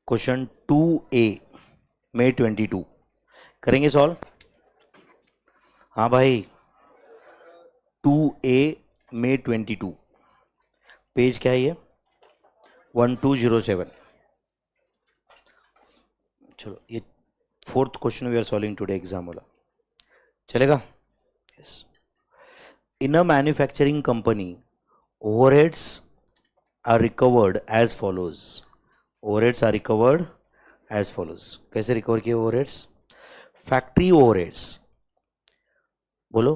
Question 2A May 22 करेंगे solve. हाँ भाई, 2A May 22 पेज क्या है ये 1207। चलो ये fourth question we are solving today exam वाला चलेगा। Yes, in a manufacturing company overheads are recovered as follows. Overheads are recovered as follows. कैसे रिकवर किए ओवरहेड्स? फैक्ट्री ओवरहेड्स बोलो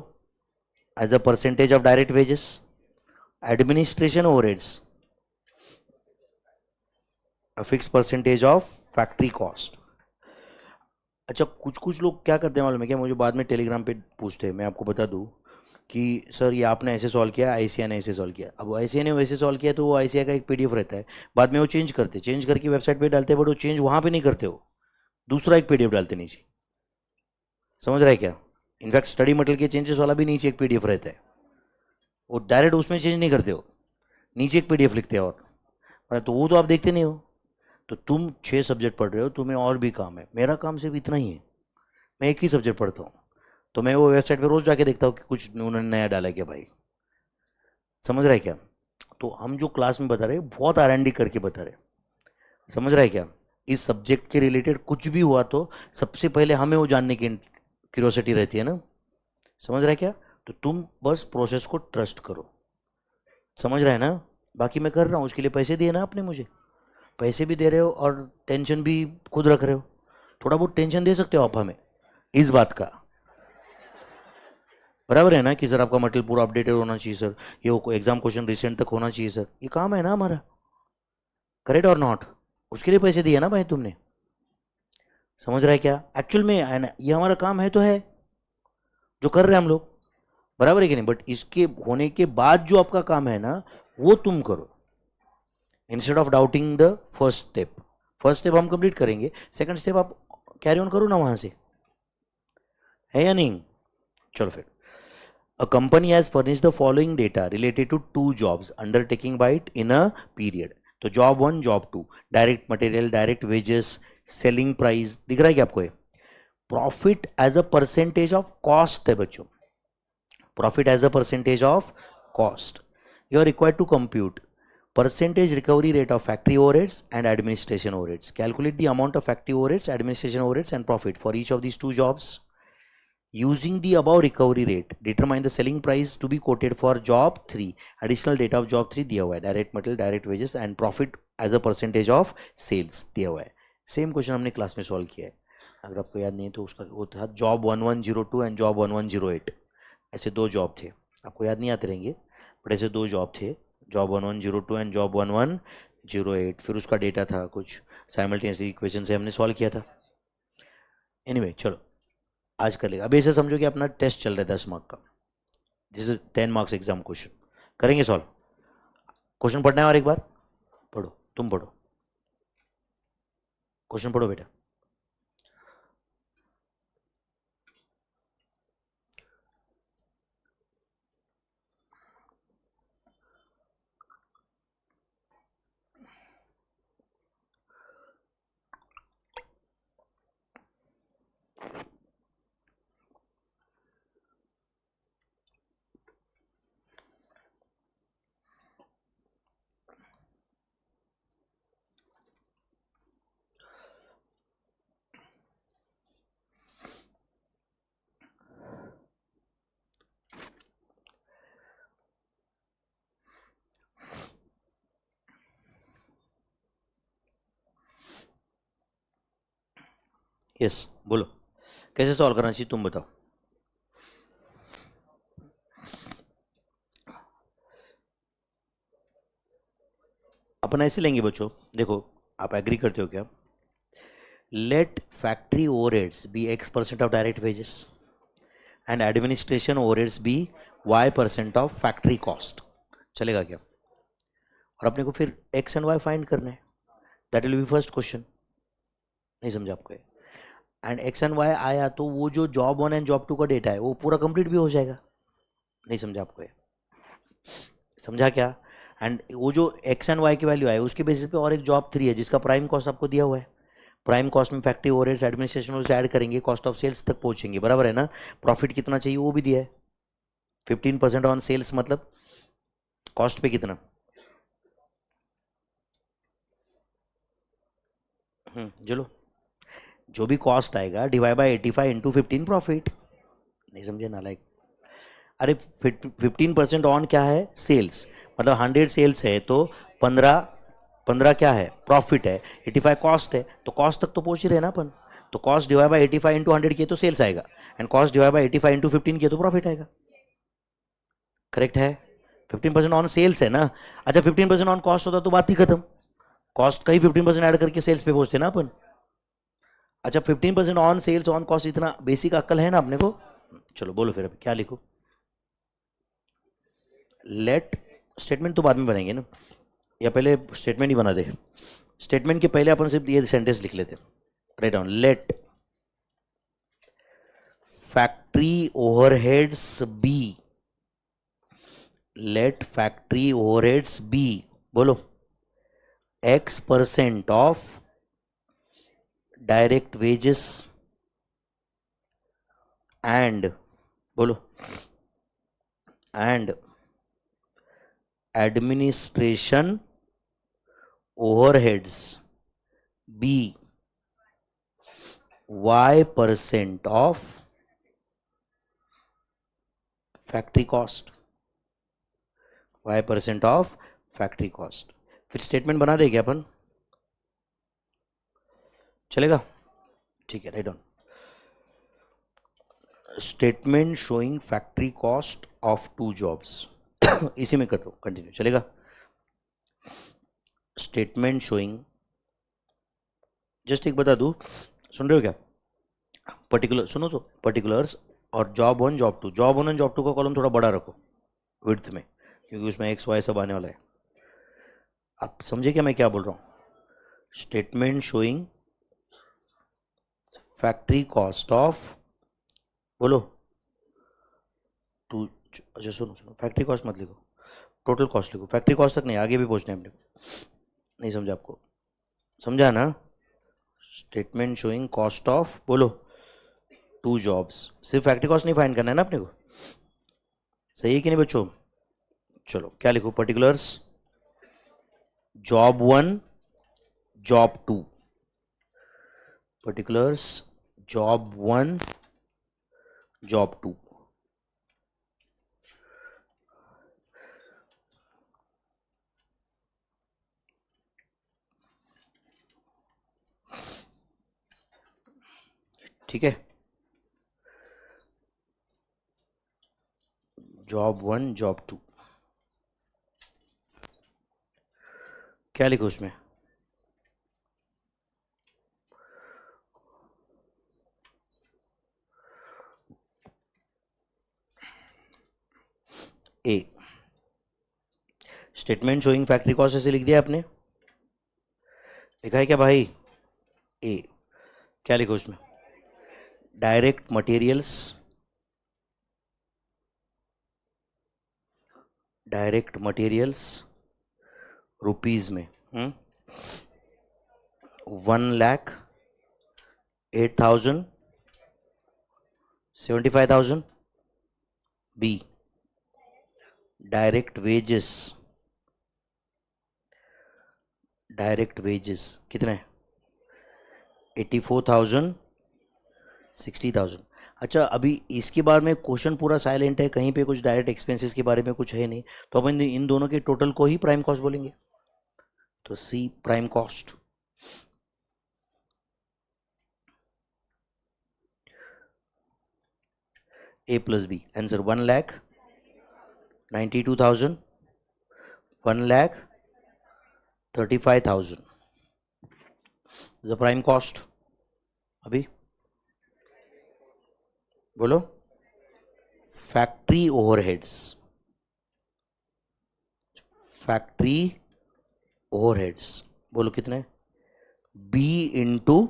as a percentage of direct wages. Administration overheads a fix percentage of factory cost. अच्छा, कुछ कुछ लोग क्या करते हैं मालूम है क्या? मुझे बाद में टेलीग्राम पे पूछते हैं, मैं आपको बता दूं कि सर ये आपने ऐसे सॉल्व किया, आईसीआई ने ऐसे सॉल्व किया। अब आईसीआई ने वैसे सॉल्व किया तो वो आईसीआई का एक पीडीएफ रहता है, बाद में वो चेंज करके वेबसाइट पे डालते हैं, बट वो चेंज वहाँ पे नहीं करते हो, दूसरा एक पीडीएफ डालते नीचे। समझ रहा है क्या? इनफैक्ट स्टडी मटेरियल के चेंजेस वाला भी नीचे एक पीडीएफ रहता है, वो डायरेक्ट उसमें चेंज नहीं करते हो, नीचे एक पीडीएफ लिखते हैं। और तो वो तो आप देखते नहीं हो। तो तुम 6 सब्जेक्ट पढ़ रहे हो, तुम्हें और भी काम है, मेरा काम सिर्फ इतना ही है, मैं एक ही सब्जेक्ट पढ़ता हूँ। तो मैं वो वेबसाइट पे रोज जाके देखता हूँ कि कुछ उन्होंने नया डाला है क्या भाई। समझ रहा है क्या? तो हम जो क्लास में बता रहे हैं बहुत आर&डी करके बता रहे हैं। समझ रहा है क्या? इस सब्जेक्ट के रिलेटेड कुछ भी हुआ तो सबसे पहले हमें वो जानने की क्यूरियोसिटी रहती है ना। समझ रहा है क्या? तो तुम बस प्रोसेस को ट्रस्ट करो। समझ रहा है ना? बाकी मैं कर रहा हूँ, उसके लिए पैसे दिए ना आपने मुझे, पैसे भी दे रहे हो और टेंशन भी खुद रख रहे हो। थोड़ा बहुत टेंशन दे सकते हो आप हमें इस बात का, बराबर है ना, कि सर आपका मटेरियल पूरा अपडेटेड होना चाहिए सर, ये एग्जाम क्वेश्चन रिसेंट तक होना चाहिए सर, ये काम है ना हमारा, करेक्ट और नॉट? उसके लिए पैसे दिए ना भाई तुमने। समझ रहा है क्या? एक्चुअल में है ना, ये हमारा काम है तो है जो कर रहे हैं हम लोग, बराबर है कि नहीं? बट इसके होने के बाद जो आपका काम है ना, वो तुम करो instead of doubting the first step. First step हम कंप्लीट करेंगे, सेकंड स्टेप आप कैरी ऑन करो ना वहां से, है या नहीं? चलो फिर, a company has furnished the following data related to 2 jobs undertaking by it in a period। तो job 1 job 2, direct material, direct wages, selling price, दिख रहा है क्या आपको ये? Profit as a percentage of cost है बच्चों, profit as a percentage of cost. You are required to compute percentage recovery rate of factory overheads and administration overheads. Calculate the amount of factory overheads, administration overheads and profit for each of these 2 jobs. Using the above recovery rate, determine the selling price to be quoted for job 3। Additional data of job 3 दिया हुआ है, direct material, direct wages and profit as a percentage of sales दिया हुआ है। Same question हमने class में solve किया है, अगर आपको याद नहीं तो उसका वो था जॉब 1102 एंड जॉब 1108। ऐसे 2 जॉब थे, आपको याद नहीं आते रहेंगे, बट ऐसे 2 जॉब थे, जॉब 1102 एंड जॉब 1108। फिर उसका डेटा था कुछ, साइमल्टेनियसली इक्वेशन से हमने सॉल्व किया था। एनीवे चलो आज कर लेगा। अभी ऐसे समझो कि अपना टेस्ट चल रहा है 10 मार्क का, this is 10 marks exam question, करेंगे सॉल्व। क्वेश्चन पढ़ना है और एक बार पढ़ो, तुम पढ़ो, क्वेश्चन पढ़ो बेटा। यस बोलो, कैसे सॉल्व करना चाहिए तुम बताओ। अपन ऐसे लेंगे बच्चों, देखो आप एग्री करते हो क्या? Let factory overheads be X% of direct wages and administration overheads be Y% of factory cost. चलेगा क्या? और अपने को फिर एक्स एंड वाई फाइंड करना है, that will be first question. नहीं समझा आपको? एंड एक्स एंड वाई आया तो वो जो जॉब 1 एंड जॉब 2 का डेटा है वो पूरा कंप्लीट भी हो जाएगा। नहीं समझा आपको? समझा क्या? एंड वो जो एक्स एंड वाई की वैल्यू आए उसके बेसिस पे और एक जॉब 3 है जिसका प्राइम कॉस्ट आपको दिया हुआ है। प्राइम कॉस्ट में फैक्ट्री ओवरहेड्स एडमिनिस्ट्रेशन से ऐड करेंगे, कॉस्ट ऑफ सेल्स तक पहुंचेंगे, बराबर है ना। प्रॉफिट कितना चाहिए वो भी दिया है, 15% ऑन सेल्स, मतलब कॉस्ट पे कितना। चलो, जो भी कॉस्ट आएगा डिवाइड बाय 85 इंटू 15 प्रॉफिट। नहीं समझे ना, लाइक अरे 15% ऑन क्या है, सेल्स, मतलब 100 सेल्स है तो 15 15 क्या है, प्रॉफिट है, 85 कॉस्ट है, तो कॉस्ट तक तो पहुंच ही रहे ना अपन। तो कॉस्ट डिवाइड बाय 85 इंटू 100 किए तो सेल्स आएगा, and cost divide by 85 into 15 किए तो प्रॉफिट आएगा। करेक्ट है, 15% ऑन सेल्स है ना। अच्छा 15% ऑन कॉस्ट होता तो बात ही खत्म, कॉस्ट का ही 15% ऐड करके सेल्स पे पहुंचते ना अपन। अच्छा 15% ऑन सेल्स ऑन कॉस्ट, इतना बेसिक अक्ल है ना अपने को। चलो बोलो फिर अभी क्या लिखो। लेट, स्टेटमेंट तो बाद में बनाएंगे ना, या पहले स्टेटमेंट ही बना दे। स्टेटमेंट के पहले अपन सिर्फ ये सेंटेंस लिख लेते, write down, let factory overheads be, let factory overheads be, बोलो X% of direct wages and, बोलो and administration overheads be Y% of factory cost, Y% of factory cost. फिर स्टेटमेंट बना देंगे अपन, चलेगा, ठीक है, write down, statement showing factory cost of 2 jobs. इसी में कर दो, कंटिन्यू चलेगा। स्टेटमेंट शोइंग, जस्ट एक बता दूं, सुन रहे हो क्या, पर्टिकुलर सुनो तो, पर्टिकुलर्स और जॉब 1 जॉब 2, जॉब 1 और जॉब 2 का कॉलम थोड़ा बड़ा रखो विड्थ में, क्योंकि उसमें एक्स वाई सब आने वाला है। आप समझे क्या मैं क्या बोल रहा हूँ। Statement showing factory cost of, बोलो टू, अच्छा सुनो सुनो, फैक्ट्री कॉस्ट मत लिखो, टोटल कॉस्ट लिखो, फैक्ट्री कॉस्ट तक नहीं, आगे भी पहुँचना है अपने को। नहीं समझा आपको, समझा ना। स्टेटमेंट शोइंग कॉस्ट ऑफ, बोलो 2 जॉब्स, सिर्फ फैक्ट्री कॉस्ट नहीं फाइंड करना है ना अपने को, सही है कि नहीं बच्चों। चलो क्या लिखो, particulars job 1 job 2, particulars job 1 job 2, ठीक है, जॉब 1 जॉब 2, क्या लिखो उसमें, ए, स्टेटमेंट शोइंग फैक्ट्री कॉस्ट ऐसे लिख दिया आपने, लिखा है क्या भाई, ए, क्या लिखो उसमें, direct materials, direct materials rupees में 1,08,000 75,000, B direct wages, direct wages कितने 84,000 60,000। अच्छा अभी इसके बारे में क्वेश्चन पूरा साइलेंट है, कहीं पे कुछ डायरेक्ट एक्सपेंसेस के बारे में कुछ है नहीं, तो अपन इन दोनों के टोटल को ही प्राइम कॉस्ट बोलेंगे, तो C prime cost, A plus B, answer 1,92,000 1,35,000 the prime cost. अभी बोलो फैक्ट्री ओवरहेड्स, फैक्ट्री ओवरहेड्स बोलो कितने, बी इंटू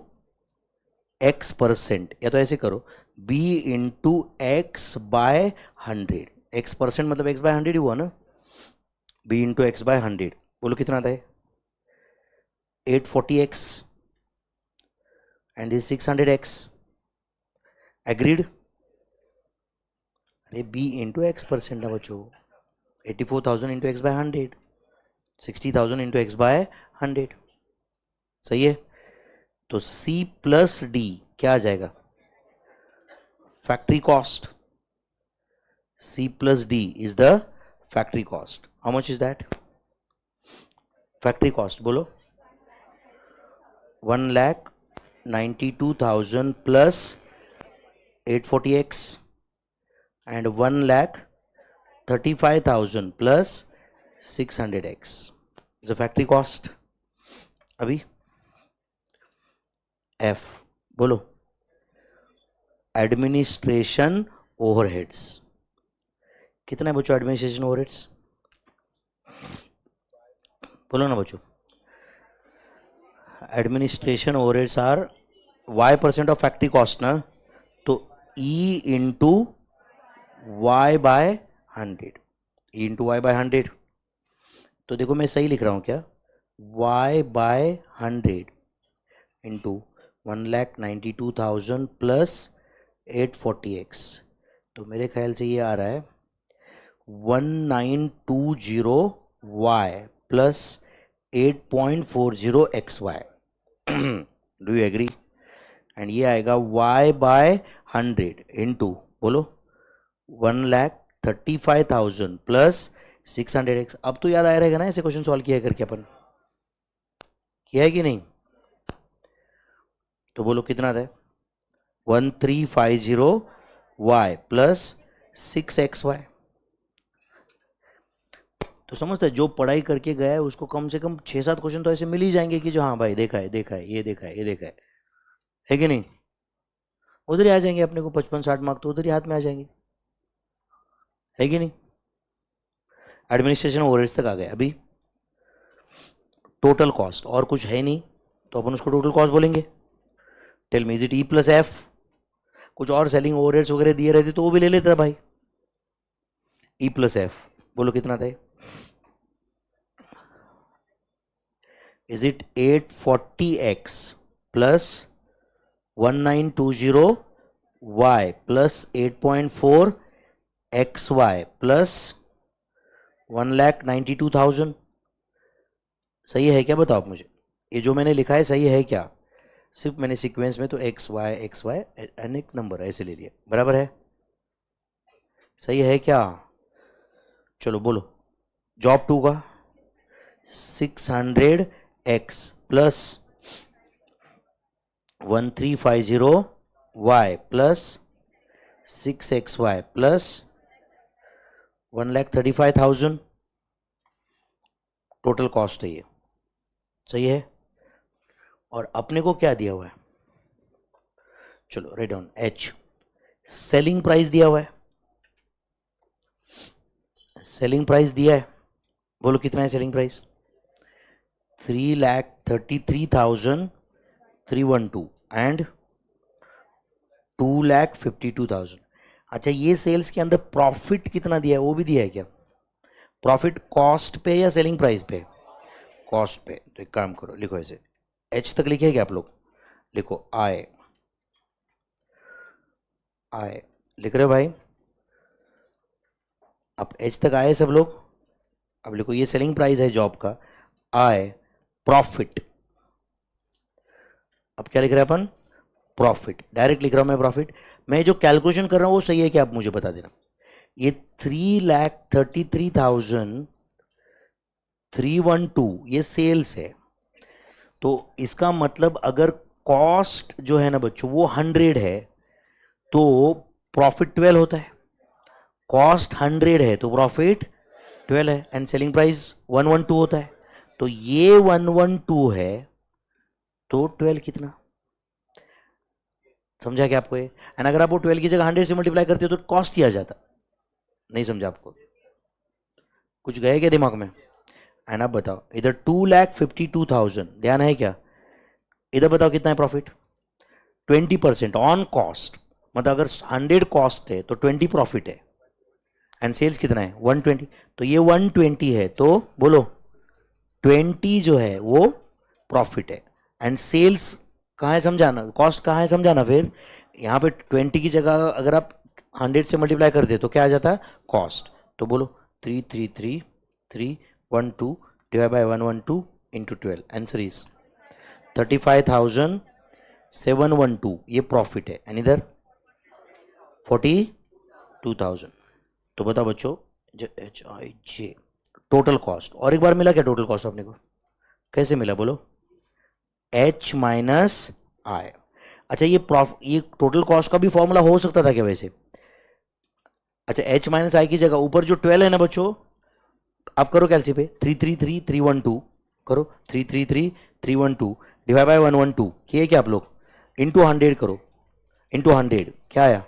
X%, या तो ऐसे करो B into X by 100, X% मतलब X बाय 100 ही हुआ ना, बी इंटू एक्स बाय 100, बोलो कितना आता है? 840x and this 600x, agreed? अरे बी इंटू एक्स परसेंट ना बच्चों, 84,000 into X by 100, 60,000 into X by 100, सही है? तो C प्लस डी क्या आ जाएगा? Factory cost. C plus D is the factory cost. How much is that? Factory cost, बोलो. 1,92,000 plus 840x and 1,35,000 plus 600x is the factory cost. अभी F बोलो. Administration overheads कितना है बच्चों? एडमिनिस्ट्रेशन ओवरहेड्स बोलो ना बच्चों. Administration overheads are y% of factory cost ना, तो E into Y by 100, E into Y by 100. तो देखो मैं सही लिख रहा हूँ क्या? y bye 100 into 1,92,000 plus 840x, तो मेरे ख्याल से ये आ रहा है 1920y plus 8.40xy. Do you agree? And ये आएगा y बाय 100 इंटू बोलो 1,35,000 प्लस 600x. अब तो याद आया रहेगा ना ऐसे क्वेश्चन सॉल्व किया करके अपन, किया है कि नहीं? तो बोलो कितना था? 1350y plus 6xy. तो समझते हैं, जो पढ़ाई करके गया है उसको कम से कम 6-7 क्वेश्चन तो ऐसे मिल ही जाएंगे कि जो हाँ भाई देखा है, देखा है, ये देखा है, ये देखा है कि नहीं? उधर ही आ जाएंगे अपने को 55-60 मार्क तो उधर ही हाथ में आ जाएंगे, है कि नहीं? एडमिनिस्ट्रेशन ओवरहेड्स तक आ गए. अभी टोटल कॉस्ट और कुछ है नहीं, तो अपन उसको टोटल कॉस्ट बोलेंगे. Tell me, is it E plus F? कुछ और सेलिंग ओवरहेड्स वगैरह दिए रहते तो वो भी ले लेता भाई. E प्लस F बोलो कितना था? Is it 840x plus 1920y plus 8.4xy plus 1,92,000? सही है क्या? बताओ आप मुझे, ये जो मैंने लिखा है सही है क्या? सिर्फ मैंने सीक्वेंस में तो एक्स वाई अनेक नंबर ऐसे ले लिया, बराबर है? सही है क्या? चलो बोलो. जॉब 2 का 600x plus 1350y plus 6xy plus 1,35,000 total cost है ये, सही है? और अपने को क्या दिया हुआ है? चलो write down. H selling price दिया हुआ है. सेलिंग प्राइस दिया है, बोलो कितना है सेलिंग प्राइस? 3,33,312 एंड 2,52,000. अच्छा, ये सेल्स के अंदर प्रॉफिट कितना दिया है वो भी दिया है क्या? प्रॉफिट कॉस्ट पे या सेलिंग प्राइस पे? कॉस्ट पे. तो एक काम करो, लिखो ऐसे. H तक लिखे क्या आप लोग? लिखो I लिख रहे हो भाई? अब H तक आए सब लोग? अब लिखो ये सेलिंग प्राइस है जॉब का. I profit. अब क्या लिख रहे हैं अपन? प्रॉफिट. डायरेक्ट लिख रहा हूं मैं प्रॉफिट. मैं जो कैलकुलेशन कर रहा हूं वो सही है क्या आप मुझे बता देना. ये 3,33,312 ये सेल्स है, तो इसका मतलब अगर कॉस्ट जो है ना बच्चों वो 100 है तो प्रॉफिट 12 होता है. कॉस्ट 100 है तो प्रॉफिट 12 है. एंड सेलिंग प्राइस 112 होता है, तो ये 112 है तो 12 कितना? समझा क्या आपको ये? एंड अगर आप वो 12 की जगह 100 से मल्टीप्लाई करते हो तो कॉस्ट ही आ जाता. नहीं समझा आपको? कुछ गए क्या दिमाग में? एंड आप बताओ, इधर 2,52,000 ध्यान है क्या? इधर बताओ कितना है प्रॉफिट? 20% on cost. मतलब अगर 100 कॉस्ट है तो 20 प्रॉफिट है. एंड सेल्स कितना है 120, तो ये 120 है, तो बोलो 20 जो है वो प्रॉफिट है, एंड सेल्स कहाँ है समझाना, कॉस्ट कहाँ है समझाना। फिर यहाँ पे 20 की जगह अगर आप 100 से मल्टीप्लाई कर दे तो क्या आ जाता है कॉस्ट, तो बोलो 333,312 divide by 112 into 12, answer is 35,712, ये प्रॉफिट है, एंड इधर 42,000। तो बताओ बच्चों HIJ टोटल कॉस्ट, और एक बार मिला क्या टोटल कॉस्ट अपने को, कैसे मिला बोलो, H माइनस आई। अच्छा ये टोटल कॉस्ट का भी फॉर्मूला हो सकता था क्या वैसे। अच्छा H माइनस आई की जगह ऊपर जो 12 है ना बच्चों, आप करो कैलसी पे 333,312 करो, 333,312 डिवाइड बाय 112 किए क्या आप लोग, इंटू 100 करो, इंटू 100 क्या आया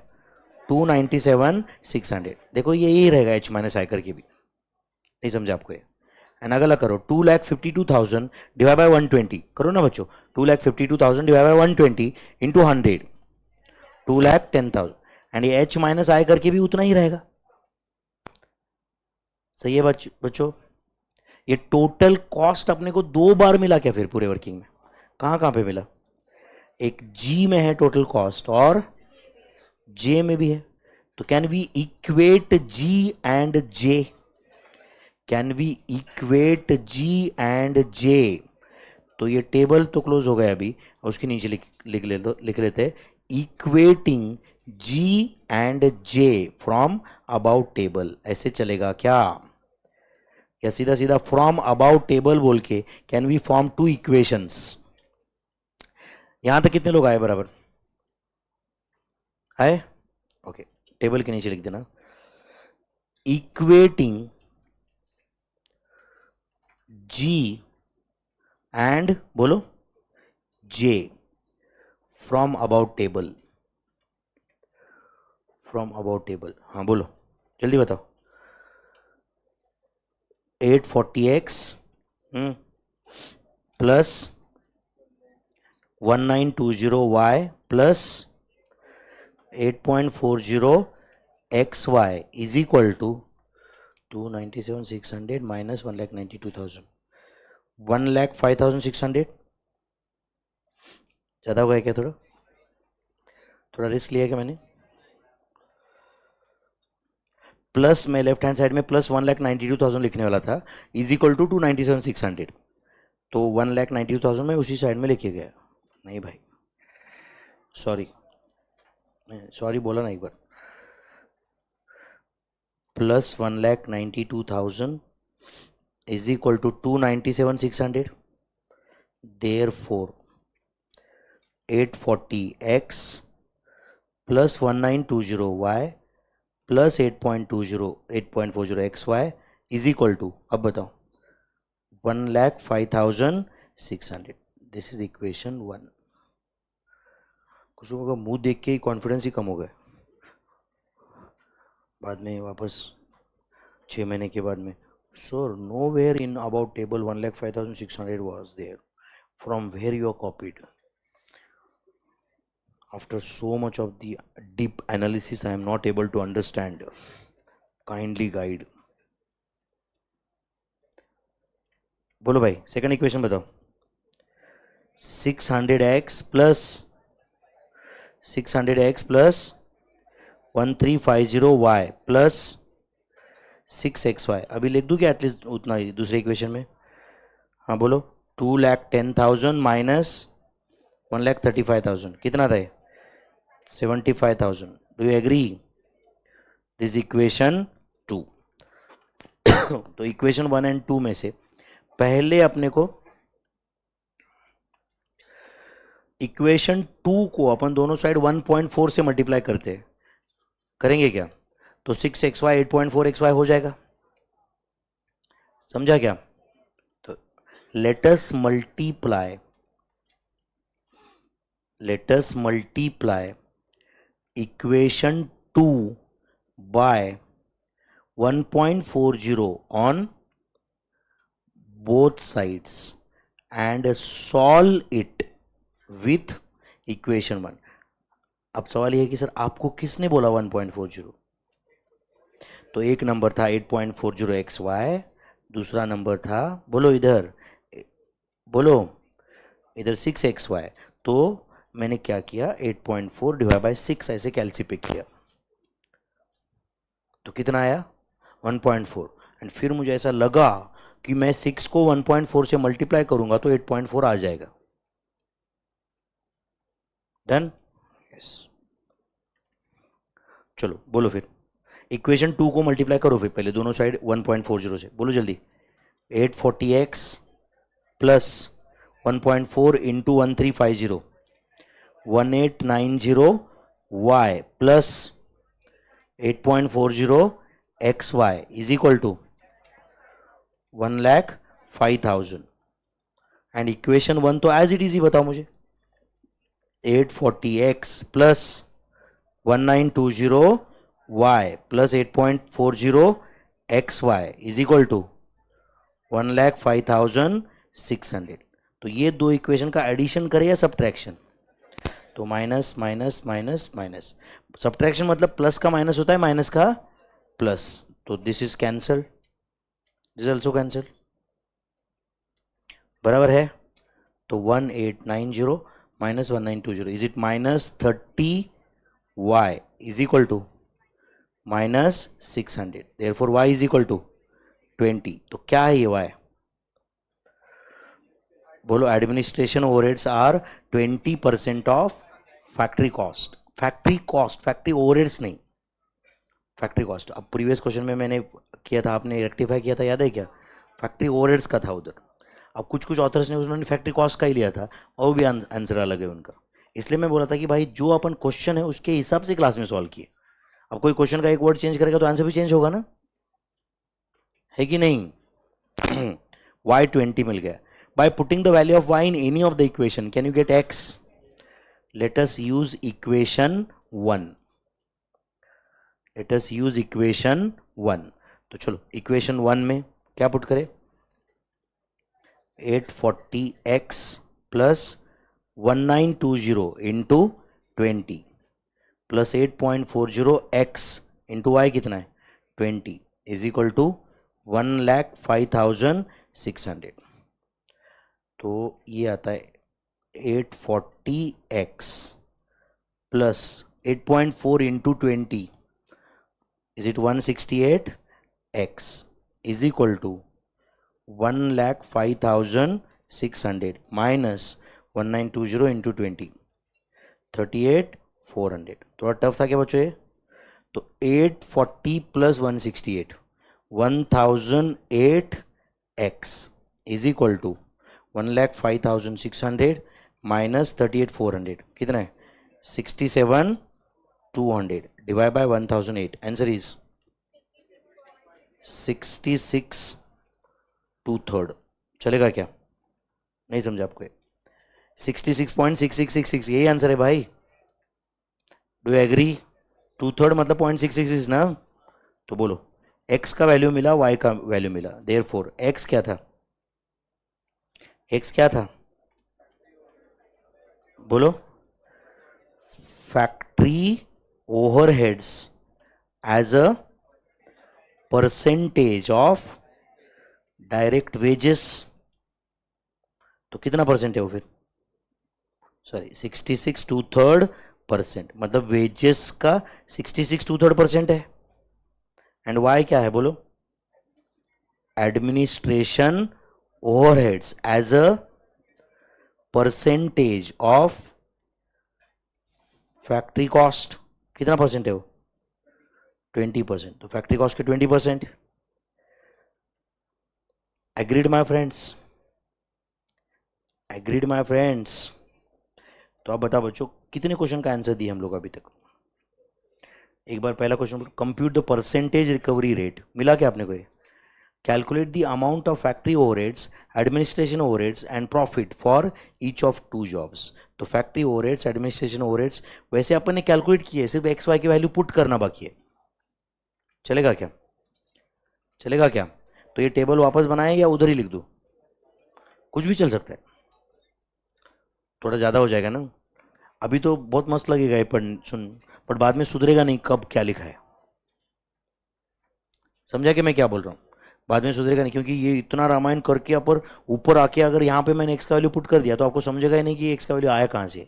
297,600। देखो ये यही रहेगा H माइनस आई करके भी, नहीं समझा आपको ये। एंड अगला करो 2,52,000 डिवाइड बाय 120 करो ना बच्चों, 2,52,000 डिवाइड बाय 120 इंटू 100 2,10,000, एंड ये H माइनस आई करके भी उतना ही रहेगा। सही है बच्चों। ये टोटल कॉस्ट अपने को 2 बार मिला क्या फिर पूरे वर्किंग में, कहां कहां पे मिला, एक G में है टोटल कॉस्ट और J में भी है, तो can we equate G and J, can we equate G and J। तो ये टेबल तो क्लोज हो गया अभी, उसके नीचे लिख लेते equating G and J from about table, ऐसे चलेगा क्या, या सीधा सीधा फ्रॉम अबाउट टेबल बोल के कैन वी फॉर्म 2 इक्वेशंस। यहां तक कितने लोग आए बराबर आए, ओके टेबल के नीचे लिख देना इक्वेटिंग G एंड बोलो J from about table, from about table, हाँ बोलो जल्दी बताओ। 840x plus 1920y plus 8.40xy is equal to 297,600 minus 1,92,000, 1,05,600। ज़्यादा हो गया क्या, थोड़ा थोड़ा रिस्क लिया क्या मैंने, प्लस मैं लेफ्ट हैंड साइड में प्लस 1,92,000 लिखने वाला था, इज इक्वल टू 297,600, तो 1,92,000 में उसी साइड में लिखे गया, नहीं भाई सॉरी सॉरी बोला ना एक बार, plus 1,92,000 is equal to 297,600, therefore 840x plus 1920y plus 8.40xy is equal to, अब बताओ 1,05,600, दिस इज इक्वेशन 1। कुछ लोगों का मुंह देख के ही कॉन्फिडेंस ही कम हो गया, बाद में वापस 6 महीने के बाद में, sir nowhere in about table 1,05,600 was there, from where you are copied. After so much of the deep analysis, I am not able to understand. Kindly guide. बोलो भाई सेकंड इक्वेशन बताओ, 600x plus 1350y plus 6xy, अभी लिख दूं क्या at least उतना ही दूसरे equation में, हाँ बोलो 2,10,000 माइनस 1,35,000 कितना था 75,000, do you agree, this equation 2। तो इक्वेशन 1 एंड 2 में से पहले अपने को इक्वेशन 2 को अपन दोनों साइड 1.4 से मल्टीप्लाई करते हैं, करेंगे क्या, तो 6xy 8.4xy हो जाएगा, समझा क्या। तो let us multiply equation 2 by 1.40 on both sides and solve it with equation 1। अब सवाल यह है कि सर आपको किसने बोला 1.40, तो एक नंबर था 8.40 XY, दूसरा नंबर था, बोलो इधर, बोलो इधर 6XY। तो मैंने क्या किया, 8.4 डिवाइड बाई 6 ऐसे कैलसी पे किया, तो कितना आया 1.4। एंड फिर मुझे ऐसा लगा कि मैं 6 को 1.4 से मल्टीप्लाई करूंगा तो 8.4 आ जाएगा। डन? यस। चलो बोलो फिर, इक्वेशन 2 को मल्टीप्लाई करो फिर, पहले दोनों साइड 1.40 से, बोलो जल्दी। 840x plus 1.4 into 1350 1890y plus 8.40 XY is equal to 1,05,000। And equation 1 तो एज इट इज ही बताओ मुझे, 840x plus 1920y plus 8.40 XY is equal to 1,05,600। तो ये दो इक्वेशन का एडिशन करें या सब्ट्रैक्शन? तो minus minus minus minus, subtraction मतलब प्लस का माइनस होता है, माइनस का प्लस, तो this is cancel, this also cancel, बराबर है। तो 1890 minus 1920 is it minus 30y is equal to minus 600, therefore y is equal to 20। तो क्या है ये y? बोलो, administration overheads are 20% of factory cost. Factory cost, factory overheads नहीं, factory cost. अब प्रीवियस क्वेश्चन में मैंने किया था, आपने रेक्टिफाई किया था, याद है क्या? फैक्ट्री ओवरहेड्स का था उधर। अब कुछ कुछ ऑथर्स ने उन्होंने फैक्ट्री कॉस्ट का ही लिया था, और भी आंसर अलग है उनका। इसलिए मैं बोला था कि भाई जो अपन क्वेश्चन है उसके हिसाब से क्लास में सॉल्व किए। अब कोई क्वेश्चन का एक वर्ड चेंज करेगा तो आंसर भी चेंज होगा ना, है कि नहीं? y 20 मिल गया। By putting the value of y in any of the equation, can you get x? Let us use equation 1. Let us use equation 1. तो चलो equation 1 में क्या पुट करें? 840x plus 1920 into 20 plus 8.40x into y कितना है 20 is equal to 1,05,600। तो ये आता है 840x plus 8.4 into 20 is it 168x is equal to 1,05,600 minus 1920 into 20 38,400। थोड़ा टफ था क्या बच्चों ये? तो 840 plus 168 1008x is equal to 1,05,600 minus 38,400 कितना है 67,200 डिवाइड बाय 1008। आंसर इज 66/2 चलेगा क्या? नहीं समझा आपको? 66.6666 यही आंसर है भाई। Do agree? 2/3 मतलब 0.666 ना। तो बोलो x का वैल्यू मिला, y का वैल्यू मिला, देयरफॉर x क्या था? x क्या था? बोलो। Factory overheads as a percentage of direct wages. तो कितना परसेंट है वो फिर? सॉरी 66/2 मतलब वेजेस का 66/2 है। एंड वाई क्या है बोलो? Administration overheads as a percentage of factory cost. कितना परसेंट है वो? 20%। तो फैक्ट्री कॉस्ट के 20%। Agreed my friends? Agreed my friends? तो आप बताओ बच्चों कितने क्वेश्चन का आंसर दिए हम लोग अभी तक? एक बार पहला question, compute the percentage recovery rate, मिला क्या आपने को? Calculate the amount of factory overheads, administration overheads and profit for each of 2 jobs. तो फैक्ट्री ओवरहेड्स, एडमिनिस्ट्रेशन ओवरहेड्स वैसे अपन ने कैलकुलेट किए, सिर्फ एक्स वाई की वैल्यू पुट करना बाकी है। चलेगा क्या? चलेगा क्या? तो ये टेबल वापस बनाए या उधर ही लिख दो? कुछ भी चल सकता है, थोड़ा ज़्यादा हो जाएगा ना। अभी तो बहुत मस्त लगेगा ये पढ़ सुन, पर बाद में सुधरेगा नहीं कब क्या लिखा है। समझा कि मैं क्या बोल रहा हूँ? बाद में सुधरेगा नहीं, क्योंकि ये इतना रामायण करके पर ऊपर आके अगर यहाँ पे मैंने एक्स का वैल्यू पुट कर दिया तो आपको समझेगा ही नहीं कि एक्स का वैल्यू आया कहाँ से,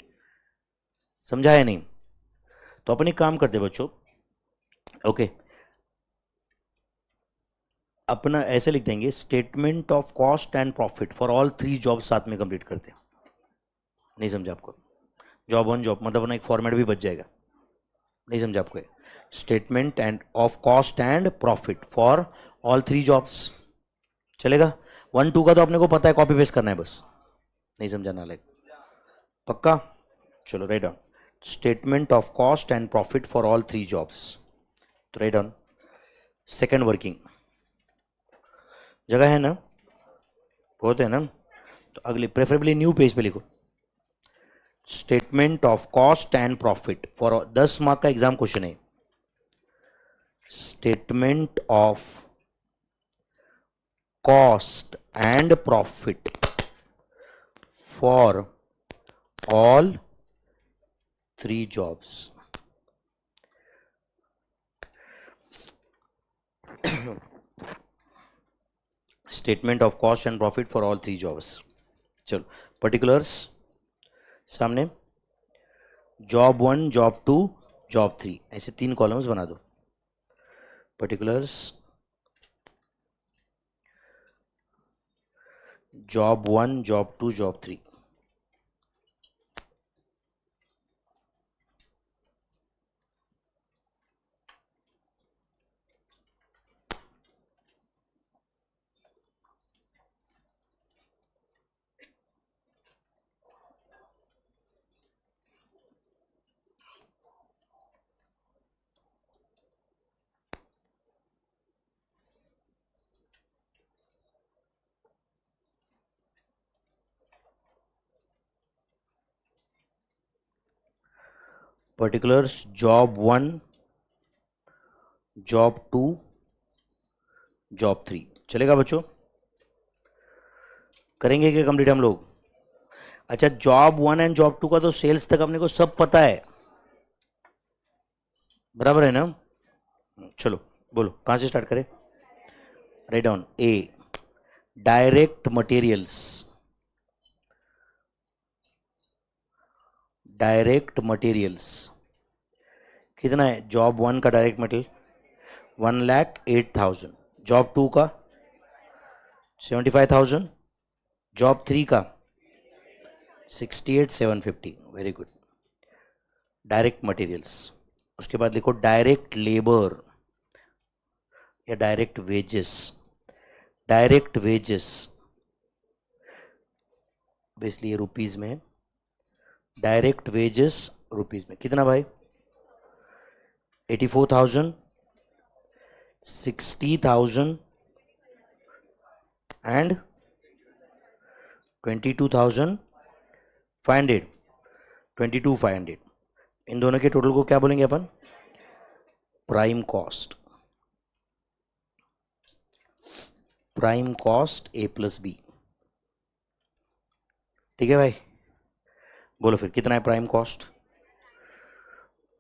समझा है नहीं? तो अपन एक काम करते बच्चों, ओके, अपना ऐसे लिख देंगे, statement of cost and profit for all 3 jobs साथ में कंप्लीट करते हैं। नहीं समझा आपको? जॉब 1 जॉब मतलब अपना एक फॉर्मेट भी बच जाएगा। नहीं समझा आपको? Statement end of cost and profit for all 3 jobs चलेगा? 1 2 का तो अपने को पता है, कॉपी पेस्ट करना है बस। नहीं समझा ना? पक्का? चलो right down, statement of cost and profit for all 3 jobs. तो राइट डाउन, सेकेंड वर्किंग जगह है ना, बहुत है ना? तो अगले प्रेफरेबली न्यू पेज पे लिखो, statement of cost and profit for 10 mark का एग्जाम क्वेश्चन है। Statement of cost and profit for all 3 jobs. Statement of cost and profit for all 3 jobs. चलो पर्टिकुलर्स सामने, जॉब 1 जॉब 2 जॉब 3, ऐसे 3 columns बना दो। Particulars job 1 job 2 job 3। Particulars job 1 job 2 job 3 चलेगा बच्चों? करेंगे क्या कंप्लीट हम लोग? अच्छा, जॉब 1 एंड जॉब 2 का तो सेल्स तक अपने को सब पता है, बराबर है ना? चलो बोलो कहां से स्टार्ट करें? राइट डाउन, ए डायरेक्ट मटेरियल्स। डायरेक्ट मटेरियल्स कितना है? जॉब 1 का डायरेक्ट मटेरियल 1,08,000, जॉब 2 का 75,000, जॉब 3 का 68,750। Very good, direct materials. उसके बाद लिखो डायरेक्ट लेबर या direct wages. Direct wages basically rupees में, डायरेक्ट वेजेस रुपीज में कितना भाई? 84,000, 60,000 एंड 22,500, 22,500। इन दोनों के टोटल को क्या बोलेंगे अपन? Prime cost. Prime cost A plus B. ठीक है भाई, बोलो फिर कितना है प्राइम कॉस्ट?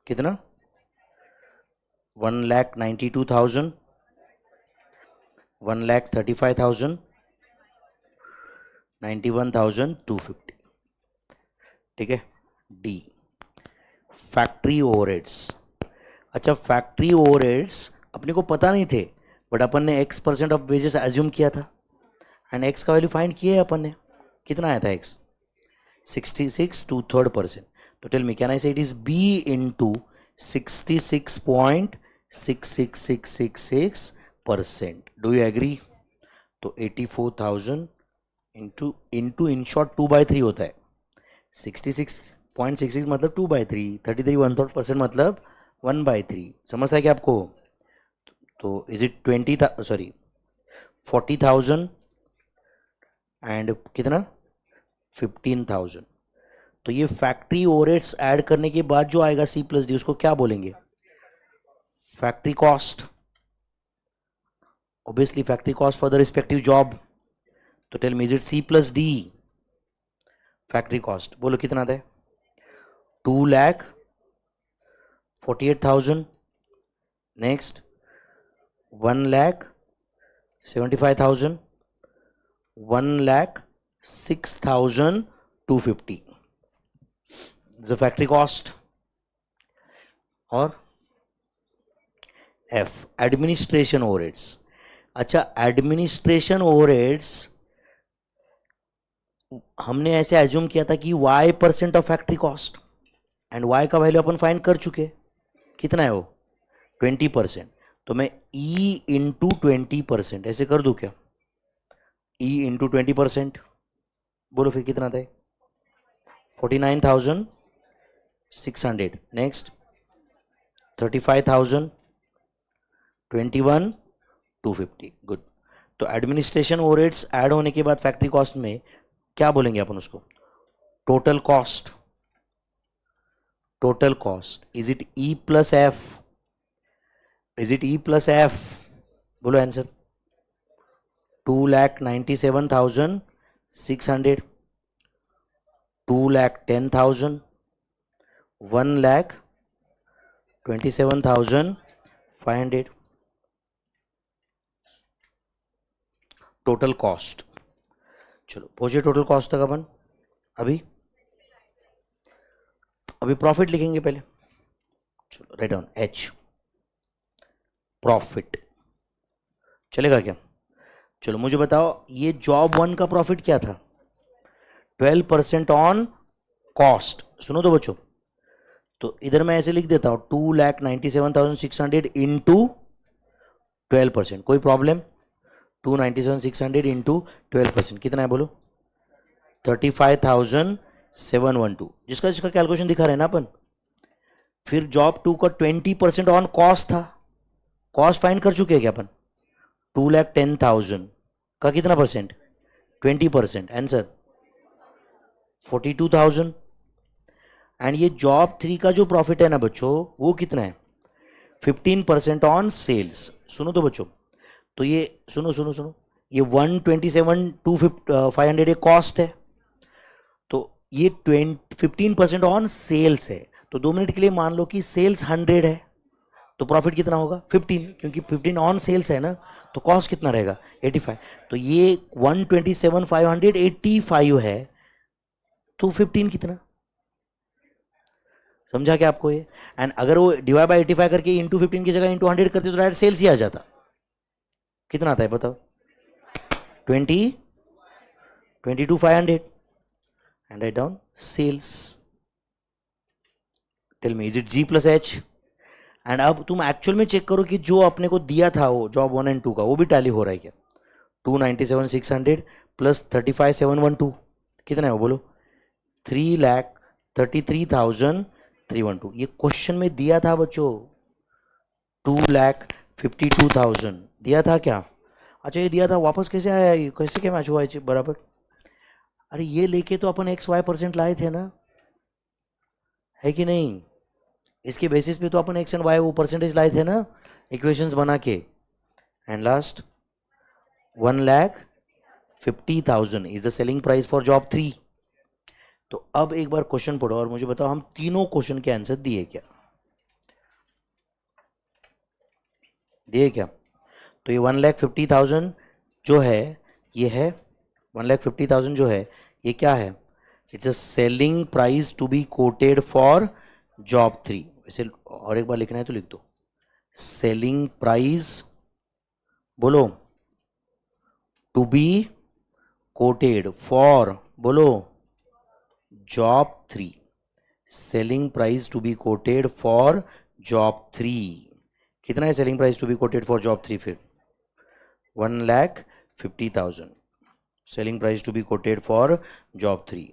कितना? 1,92,000, 1,35,000, 91,250। ठीक है, डी फैक्ट्री ओवरहेड्स। अच्छा, फैक्ट्री ओवरहेड्स अपने को पता नहीं थे, बट अपन ने X% ऑफ वेजेस एज्यूम किया था एंड एक्स का वैल्यू फाइंड किया है अपन ने। कितना आया था एक्स? 66 2/3%। तो tell me, can I say it is B into 66.66666%? Do you agree? तो 84,000 इंटू इंटू इन शॉर्ट 2/3 होता है। 66.66 मतलब 2/3, 33 1/3% मतलब 1/3। समझता है क्या आपको? तो इज इट 40,000 एंड कितना? 15,000। तो ये फैक्ट्री ओवरहेड्स ऐड करने के बाद जो आएगा सी प्लस डी, उसको क्या बोलेंगे? Factory cost. Obviously factory cost for the respective job. तो tell me, is it C plus D factory cost? बोलो कितना आता है? 2,48,000। Next 1,75,000, 1,06,250 the factory cost. और F एडमिनिस्ट्रेशन ओवरहेड्स. अच्छा, एडमिनिस्ट्रेशन ओवरहेड्स हमने ऐसे एज्यूम किया था कि y% of factory cost, and y का वैल्यू अपन फाइंड कर चुके. कितना है वो? 20%. तो मैं E इंटू 20% ऐसे कर दूं क्या? E इंटू 20%, बोलो फिर कितना था? 49,600. नेक्स्ट 35,000, 21,250. गुड. तो एडमिनिस्ट्रेशन ओवरहेड्स ऐड होने के बाद फैक्ट्री कॉस्ट में क्या बोलेंगे अपन उसको? Total cost. Total cost is it E plus F? Is it E plus F? बोलो आंसर. 2,97,600, 2,10,000, 1,27,500. Total cost. चलो पहुंचे टोटल कॉस्ट तक अपन. अभी प्रॉफिट लिखेंगे पहले. चलो राइट डाउन H प्रॉफिट. चलेगा क्या? चलो मुझे बताओ, ये जॉब 1 का प्रॉफिट क्या था? 12% ऑन कॉस्ट. सुनो तो बच्चों, तो इधर मैं ऐसे लिख देता हूं 2,97,600 इंटू 12%. कोई प्रॉब्लम? 297,600 इंटू 12% कितना है बोलो? 35,712. जिसका जिसका कैलकुलेशन दिखा रहे हैं ना अपन. फिर जॉब 2 का 20% ऑन कॉस्ट था. कॉस्ट फाइंड कर चुके हैं क्या अपन? 2,10,000 का कितना परसेंट? 20%. आंसर 42,000. एंड ये जॉब 3 का जो प्रॉफिट है ना बच्चों, वो कितना है? 15% ऑन सेल्स. सुनो तो बच्चों, तो ये सुनो सुनो सुनो, ये 127,500 ये कॉस्ट है, तो ये 15% ऑन सेल्स है. तो 2 मिनट के लिए मान लो कि सेल्स 100 है, तो प्रॉफिट कितना होगा? 15, क्योंकि 15 ऑन सेल्स है ना, तो कॉस्ट कितना रहेगा? 85. तो ये 127,585 है, तो 15 कितना? समझा क्या आपको ये? एंड अगर वो डिवाइड बाय 85 करके इंटू 15 की जगह इंटू 100 करते तो डायरेक्ट सेल्स ही आ जाता. कितना आता है बताओ? 22,500. And write down sales. Tell me, is it G plus H? And अब तुम एक्चुअल में चेक करो कि जो अपने को दिया था वो जॉब 1 एंड 2 का, वो भी टैली हो रहा है क्या? 297,600 प्लस 35,712 कितना है वो बोलो? 3,33,312. ये क्वेश्चन में दिया था बच्चों 2,52,000 दिया था क्या? अच्छा ये दिया था, वापस कैसे आया? ये कैसे क्या मैच हुआ बराबर? अरे ये लेके तो अपन XY% लाए थे ना, है कि नहीं? इसके बेसिस पे तो अपन X एंड Y वो परसेंटेज लाए थे ना, इक्वेशंस बना के. And last 1,50,000 is the selling price for job 3. तो अब एक बार क्वेश्चन पढ़ो और मुझे बताओ, हम तीनों क्वेश्चन के आंसर दिए क्या? दिए क्या? तो ये 1,50,000 जो है, ये है 1,50,000 जो है, ये क्या है? It's a selling price to be quoted for job 3. वैसे और एक बार लिखना है तो लिख दो. सेलिंग प्राइस बोलो टू बी कोटेड फॉर, बोलो job 3. Selling price to be quoted for job 3. कितना है selling price to be quoted for job 3? फिर 1,50,000 selling price to be quoted for job 3.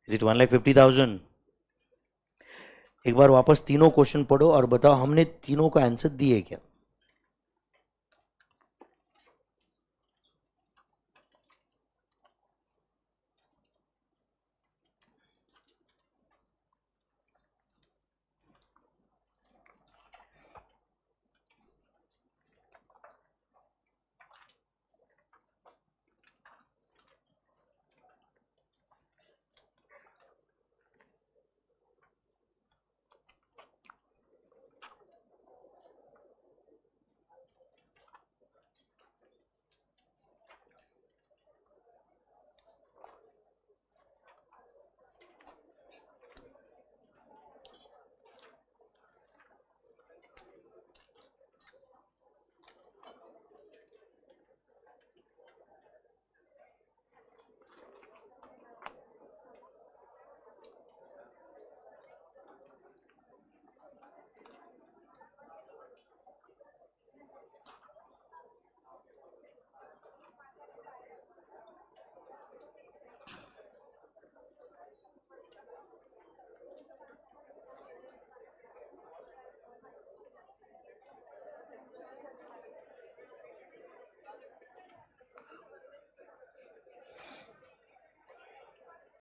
Is it 1,50,000? एक बार वापस तीनों क्वेश्चन पढ़ो और बताओ हमने तीनों का आंसर दिए क्या?